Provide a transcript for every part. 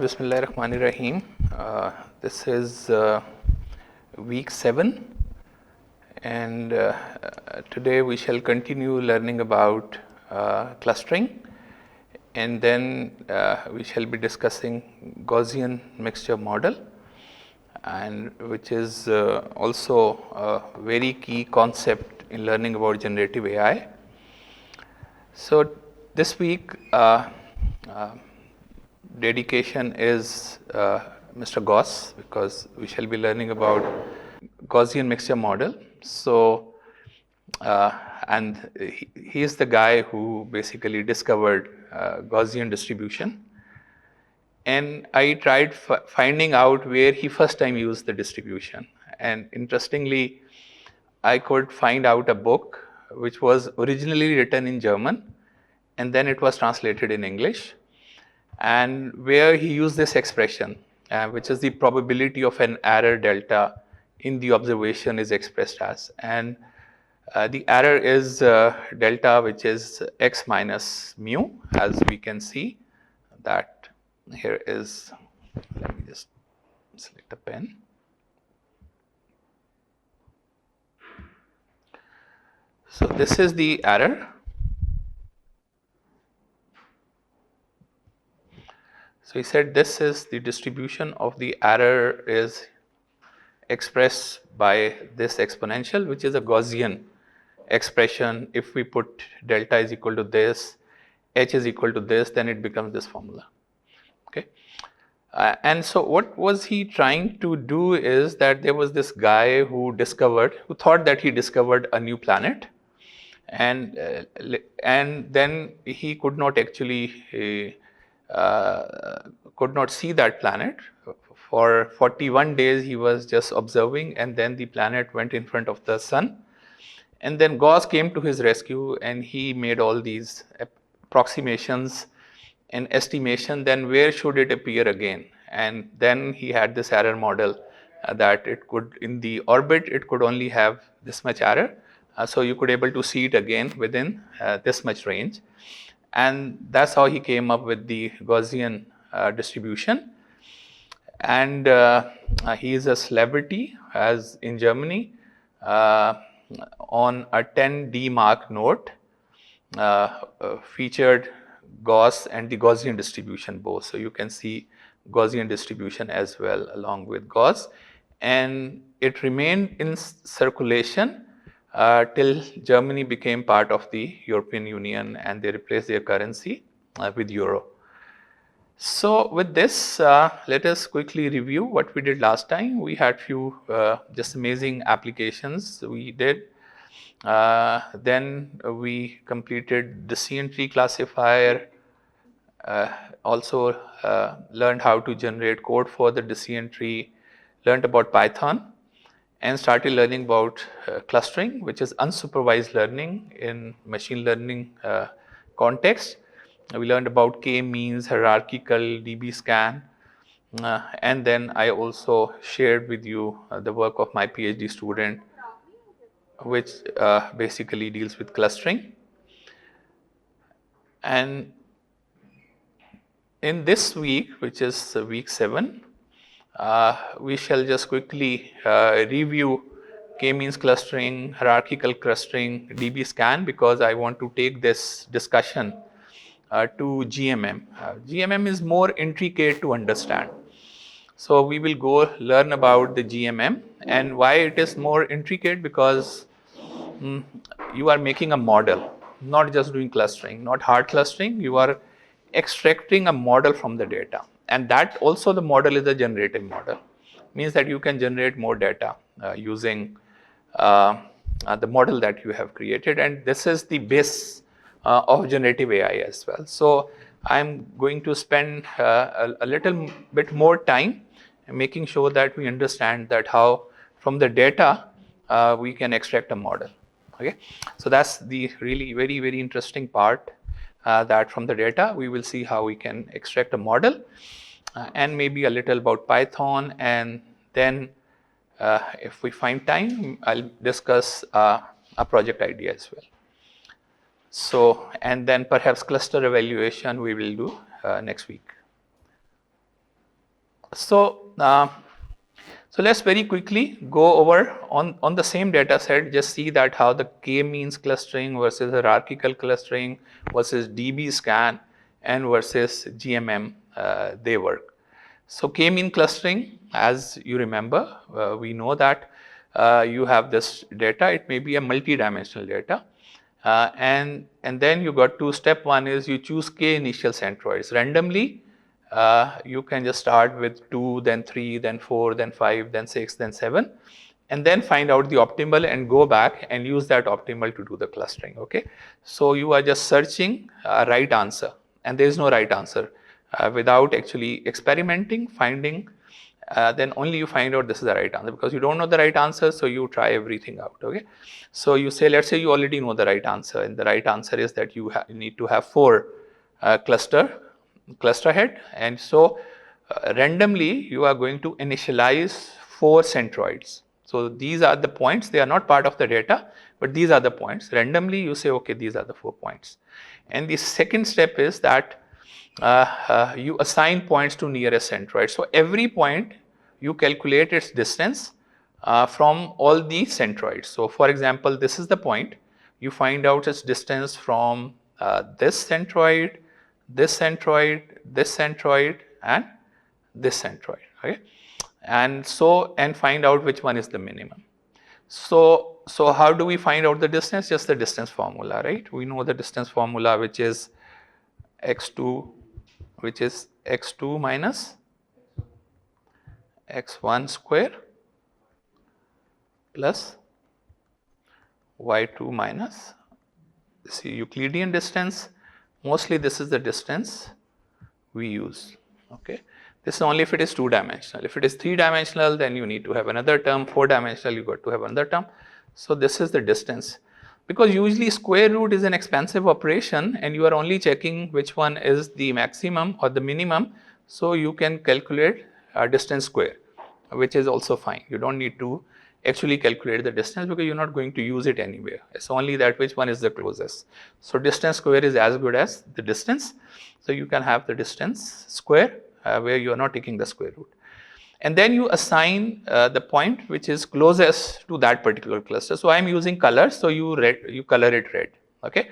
Bismillahirrahmanirrahim. This is week 7, and today we shall continue learning about clustering, and then we shall be discussing Gaussian mixture model, and which is also a very key concept in learning about generative AI. So this week dedication is Mr. Gauss, because we shall be learning about Gaussian mixture model. So and he is the guy who basically discovered Gaussian distribution, and I tried finding out where he first time used the distribution, and interestingly I could find out a book which was originally written in German and then it was translated in English, and where he used this expression, which is the probability of an error delta in the observation is expressed as, and the error is delta, which is x minus mu, as we can see that here is. Let me just select a pen. So this is the error. So he said this is the distribution of the error is expressed by this exponential, which is a Gaussian expression. If we put delta is equal to this, h is equal to this, then it becomes this formula. Okay. And so what was he trying to do is that there was this guy who thought that he discovered a new planet, and then he could not actually could not see that planet. For 41 days he was just observing, and then the planet went in front of the sun, and then Gauss came to his rescue and he made all these approximations and estimation, then where should it appear again, and then he had this error model that it could, in the orbit it could only have this much error, so you could able to see it again within this much range, and that's how he came up with the Gaussian distribution. And he is a celebrity, as in Germany, on a 10D mark note featured Gauss and the Gaussian distribution both. So you can see Gaussian distribution as well along with Gauss, and it remained in circulation till Germany became part of the European Union and they replaced their currency with euro. So with this, let us quickly review what we did last time. We had few just amazing applications we did. Then we completed the DBSCAN tree classifier, also learned how to generate code for the DBSCAN tree, learned about Python, and started learning about clustering, which is unsupervised learning in machine learning context. We learned about k-means, hierarchical, DBSCAN, and then I also shared with you the work of my PhD student, which basically deals with clustering. And in this week, which is week 7, we shall just quickly review k-means clustering, hierarchical clustering, DBSCAN, because I want to take this discussion to GMM. GMM is more intricate to understand. So we will go learn about the GMM, and why it is more intricate, because you are making a model, not just doing clustering, not hard clustering, you are extracting a model from the data, and that also the model is a generative model, means that you can generate more data using the model that you have created, and this is the base of generative AI as well. So I'm going to spend a little bit more time making sure that we understand that how from the data we can extract a model. Okay, so that's the really very interesting part, that from the data we will see how we can extract a model, and maybe a little about Python, and then if we find time I'll discuss a project idea as well. So, and then perhaps cluster evaluation we will do next week. So let's very quickly go over on the same data set, just see that how the k-means clustering versus hierarchical clustering versus DBSCAN and versus GMM, they work. So k-mean clustering, as you remember, we know that you have this data, it may be a multi-dimensional data. And then you got to step one is you choose k initial centroids randomly. You can just start with 2, then 3, then 4, then 5, then 6, then 7, and then find out the optimal and go back and use that optimal to do the clustering. Okay, so you are just searching a right answer, and there is no right answer without actually experimenting, finding. Then only you find out this is the right answer, because you don't know the right answer, so you try everything out. Okay, so you say, let's say you already know the right answer, and the right answer is that you need to have 4 cluster head, and so randomly you are going to initialize 4 centroids. So these are the points, they are not part of the data, but these are the points. Randomly you say, okay, these are the 4 points. And the second step is that you assign points to nearest centroid. So every point you calculate its distance from all the centroids. So for example, this is the point, you find out its distance from this centroid, this centroid, this centroid, and this centroid. Okay, and find out which one is the minimum. So how do we find out the distance? Just the distance formula, right? We know the distance formula, which is x2 minus x1 square plus y2 minus this Euclidean distance. Mostly this is the distance we use. Okay, this is only if it is 2-dimensional. If it is 3-dimensional, then you need to have another term. 4-dimensional, you got to have another term. So this is the distance, because usually square root is an expensive operation and you are only checking which one is the maximum or the minimum. So you can calculate distance square, which is also fine. You don't need to actually calculate the distance because you're not going to use it anywhere. It's only that which one is the closest. So distance square is as good as the distance. So you can have the distance square where you are not taking the square root. And then you assign the point which is closest to that particular cluster. So I am using colors, so you color it red. Okay,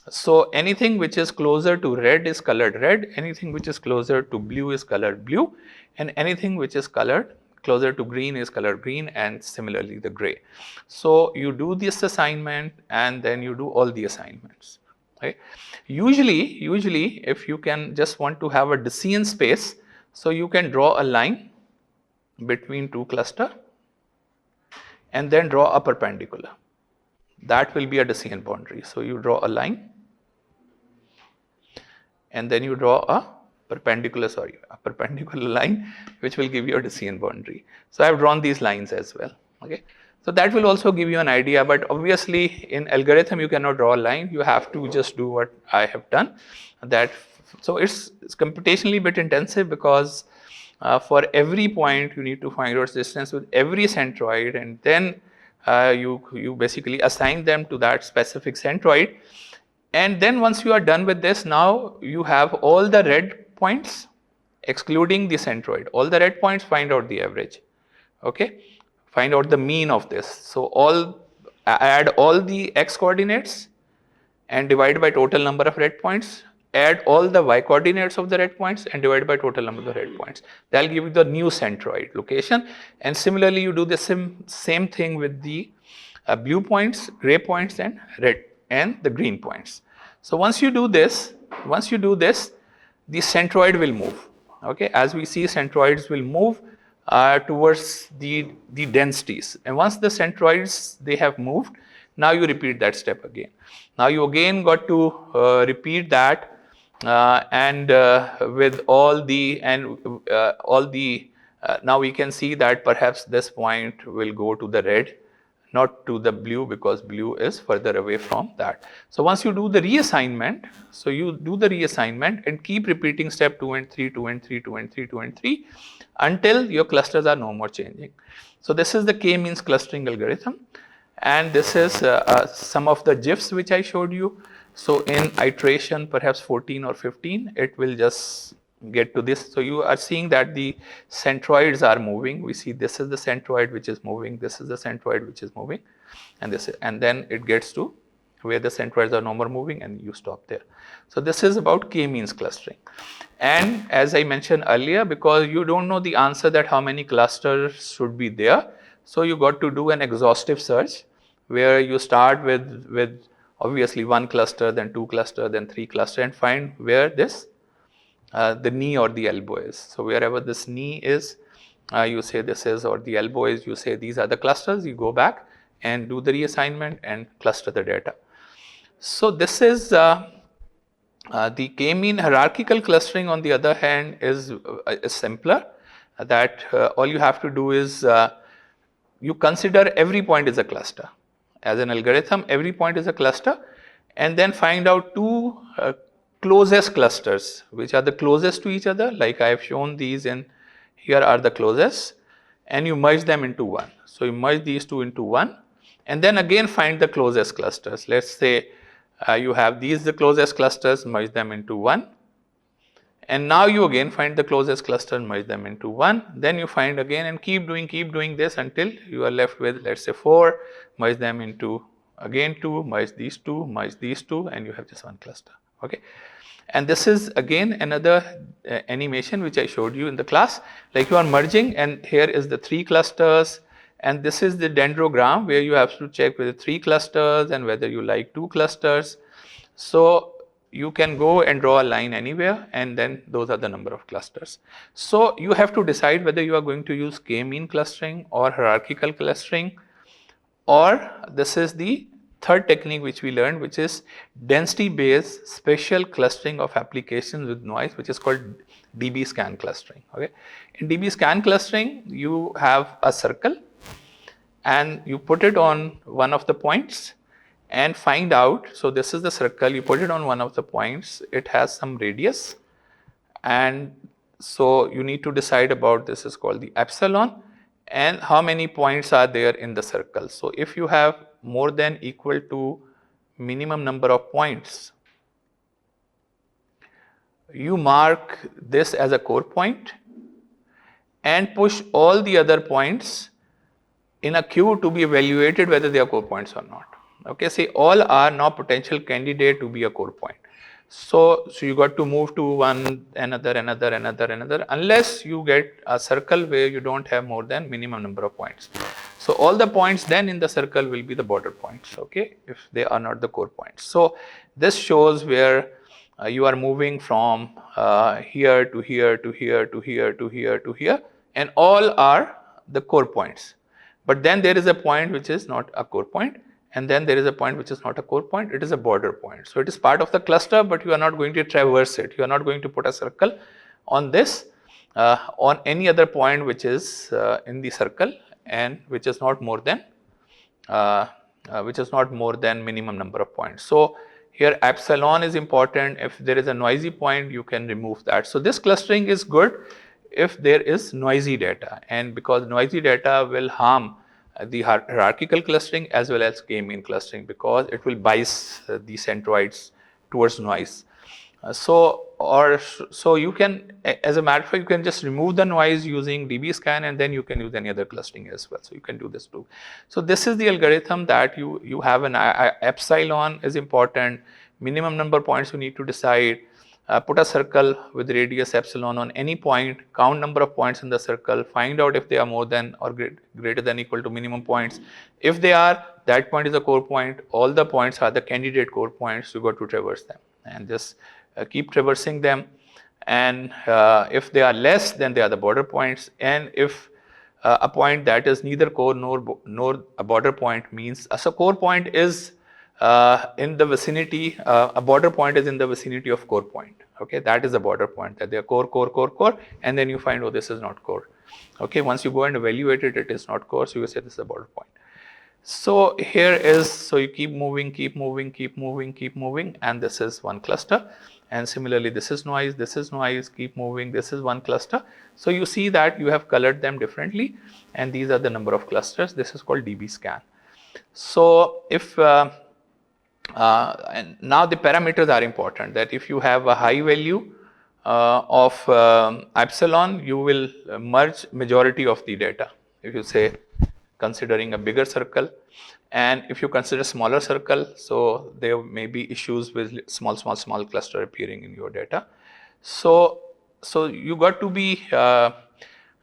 so anything which is closer to red is colored red, anything which is closer to blue is colored blue, and anything which is colored closer to green is colored green, and similarly the gray. So you do this assignment and then you do all the assignments. Right? Usually if you can just want to have a decision space, so you can draw a line between 2 cluster and then draw a perpendicular. That will be a decision boundary. So you draw a line and then you draw a perpendicular line which will give you a decision boundary. So I have drawn these lines as well. Okay, so that will also give you an idea, but obviously in algorithm you cannot draw a line, you have to just do what I have done. So it's computationally bit intensive, because for every point you need to find out distance with every centroid, and then you basically assign them to that specific centroid. And then once you are done with this, now you have all the red points excluding the centroid. All the red points, find out the average. Okay, find out the mean of this. So add all the x coordinates and divide by total number of red points. Add all the y coordinates of the red points and divide by total number of the red points. That will give you the new centroid location. And similarly, you do the same thing with the blue points, gray points, and red and the green points. So once you do this, the centroid will move. Okay, as we see, centroids will move towards the densities. And once the centroids they have moved, now you repeat that step again. Now you again got to repeat that with all the now we can see that perhaps this point will go to the red, not to the blue, because blue is further away from that. So once you do the reassignment, so you do the reassignment and keep repeating step 2 and 3, 2 and 3, 2 and 3, 2 and 3 until your clusters are no more changing. So this is the k-means clustering algorithm, and this is some of the GIFs which I showed you. So in iteration perhaps 14 or 15, it will just get to this. So you are seeing that the centroids are moving. We see this is the centroid which is moving, this is the centroid which is moving, and this is, and then it gets to where the centroids are no more moving and you stop there. So this is about k-means clustering. And as I mentioned earlier, because you don't know the answer that how many clusters should be there, so you got to do an exhaustive search where you start with obviously one cluster, then two cluster, then three cluster, and find where this the knee or the elbow is. So wherever this knee is, you say this is, or the elbow is, you say these are the clusters. You go back and do the reassignment and cluster the data. So this is the k-mean. Hierarchical clustering, on the other hand, is simpler. That all you have to do is you consider every point is a cluster. As an algorithm, every point is a cluster, and then find out two closest clusters, which are the closest to each other. Like I have shown these in here are the closest, and you merge them into one. So you merge these two into one, and then again find the closest clusters. Let's say you have these the closest clusters, merge them into one, and now you again find the closest cluster and merge them into one. Then you find again and keep doing this until you are left with, let's say, 4, merge them into again 2, merge these two, and you have just one cluster. Okay. And this is again another animation which I showed you in the class. Like you are merging, and here is the 3 clusters, and this is the dendrogram where you have to check whether 3 clusters and whether you like 2 clusters. So you can go and draw a line anywhere, and then those are the number of clusters. So you have to decide whether you are going to use k-mean clustering or hierarchical clustering, or this is the third technique which we learned, which is density based spatial clustering of applications with noise, which is called DBSCAN clustering. Okay. In DBSCAN clustering, you have a circle and you put it on one of the points and find out. So this is the circle, you put it on one of the points, it has some radius, and so you need to decide about, this is called the epsilon, and how many points are there in the circle. So if you have more than equal to minimum number of points, you mark this as a core point and push all the other points in a queue to be evaluated whether they are core points or not. Okay, say all are now potential candidate to be a core point. So you got to move to one, another, unless you get a circle where you don't have more than minimum number of points. So all the points then in the circle will be the border points, okay, if they are not the core points. So this shows where you are moving from here to here to here to here to here to here, and all are the core points. But then there is a point which is not a core point, and then there is a point which is not a core point, it is a border point. So it is part of the cluster, but you are not going to traverse it. You are not going to put a circle on this, on any other point which is in the circle and which is not more than minimum number of points. So here epsilon is important. If there is a noisy point, you can remove that. So this clustering is good if there is noisy data, and because noisy data will harm the hierarchical clustering as well as k-mean clustering, because it will bias the centroids towards noise. So you can, as a matter of fact, you can just remove the noise using DBSCAN, and then you can use any other clustering as well. So you can do this too. So this is the algorithm that you have an epsilon is important, minimum number of points you need to decide. Put a circle with radius epsilon on any point, count number of points in the circle, find out if they are more than or greater than equal to minimum points. If they are, that point is a core point. All the points are the candidate core points. You got to traverse them and just keep traversing them. And if they are less, then they are the border points. And if a point that is neither core nor a border point means, so core point is in the vicinity, a border point is in the vicinity of core point. Okay, that is a border point, that they are core, and then you find, oh, this is not core. Okay, once you go and evaluate it, it is not core, so you say this is a border point. So here is, so you keep moving, and this is one cluster. And similarly, this is noise, keep moving, this is one cluster. So you see that you have colored them differently, and these are the number of clusters. This is called DBSCAN. So if and now the parameters are important, that if you have a high value, of epsilon, you will merge majority of the data. If you say considering a bigger circle, and if you consider smaller circle, so there may be issues with small cluster appearing in your data. So you got to be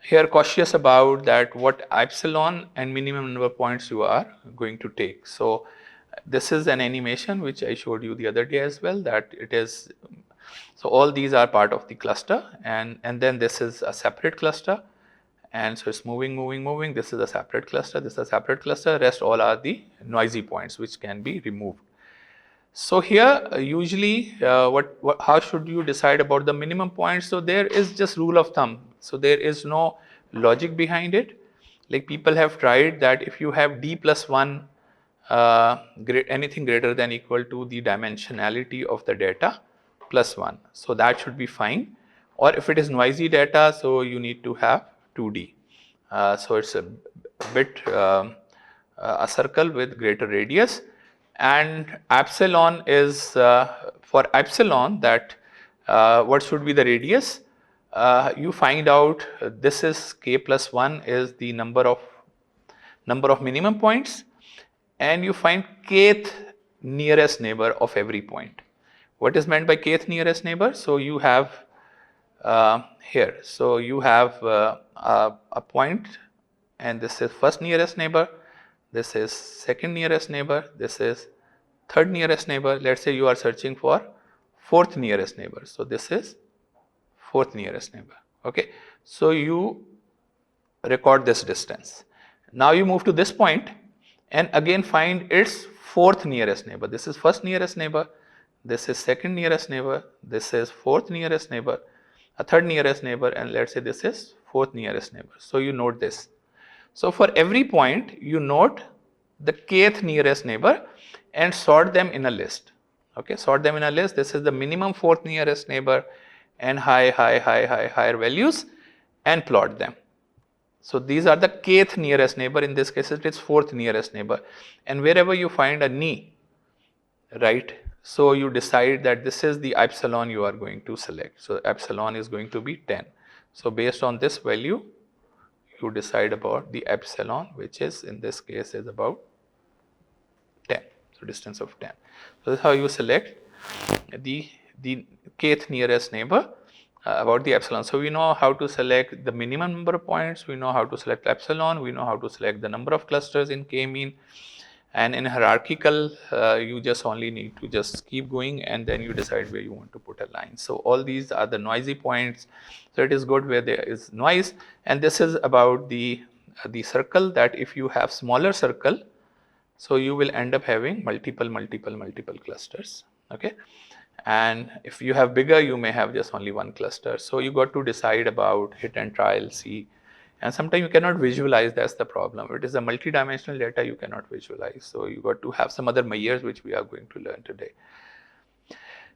here cautious about that what epsilon and minimum number of points you are going to take. So this is an animation which I showed you the other day as well, that it is, so all these are part of the cluster, and then this is a separate cluster, and so it's moving. This is a separate cluster, this is a separate cluster, rest all are the noisy points which can be removed. So here usually how should you decide about the minimum points? So there is just rule of thumb. So there is no logic behind it. Like people have tried that if you have d plus 1 anything greater than equal to the dimensionality of the data plus 1. So that should be fine. Or if it is noisy data, so you need to have 2D. So it's a bit a circle with greater radius. And epsilon is for epsilon that what should be the radius? You find out this is k plus 1 is the number of minimum points, and you find kth nearest neighbor of every point. What is meant by kth nearest neighbor? So you have here, so you have a point, and this is first nearest neighbor, this is second nearest neighbor, this is third nearest neighbor. Let's say you are searching for fourth nearest neighbor. So this is fourth nearest neighbor. Okay. So you record this distance. Now you move to this point and again find its fourth nearest neighbor. This is first nearest neighbor, this is second nearest neighbor, this is fourth nearest neighbor, a third nearest neighbor, and let's say this is fourth nearest neighbor. So you note this. So for every point you note the kth nearest neighbor and sort them in a list. Okay, sort them in a list. This is the minimum fourth nearest neighbor and higher values, and plot them. So these are the kth nearest neighbor. In this case it is fourth nearest neighbor, and wherever you find a ni, right, so you decide that this is the epsilon you are going to select. So epsilon is going to be 10. So based on this value you decide about the epsilon, which is in this case is about 10. So distance of 10. So this is how you select the kth nearest neighbor about the epsilon. So we know how to select the minimum number of points, we know how to select epsilon, we know how to select the number of clusters in k-mean, and in hierarchical you just only need to just keep going and then you decide where you want to put a line. So all these are the noisy points. So it is good where there is noise, and this is about the circle, that if you have smaller circle, so you will end up having multiple clusters. Okay. And if you have bigger, you may have just only one cluster. So you got to decide about hit and trial, see, and sometimes you cannot visualize. That's the problem. It is a multi-dimensional data you cannot visualize. So you got to have some other measures which we are going to learn today.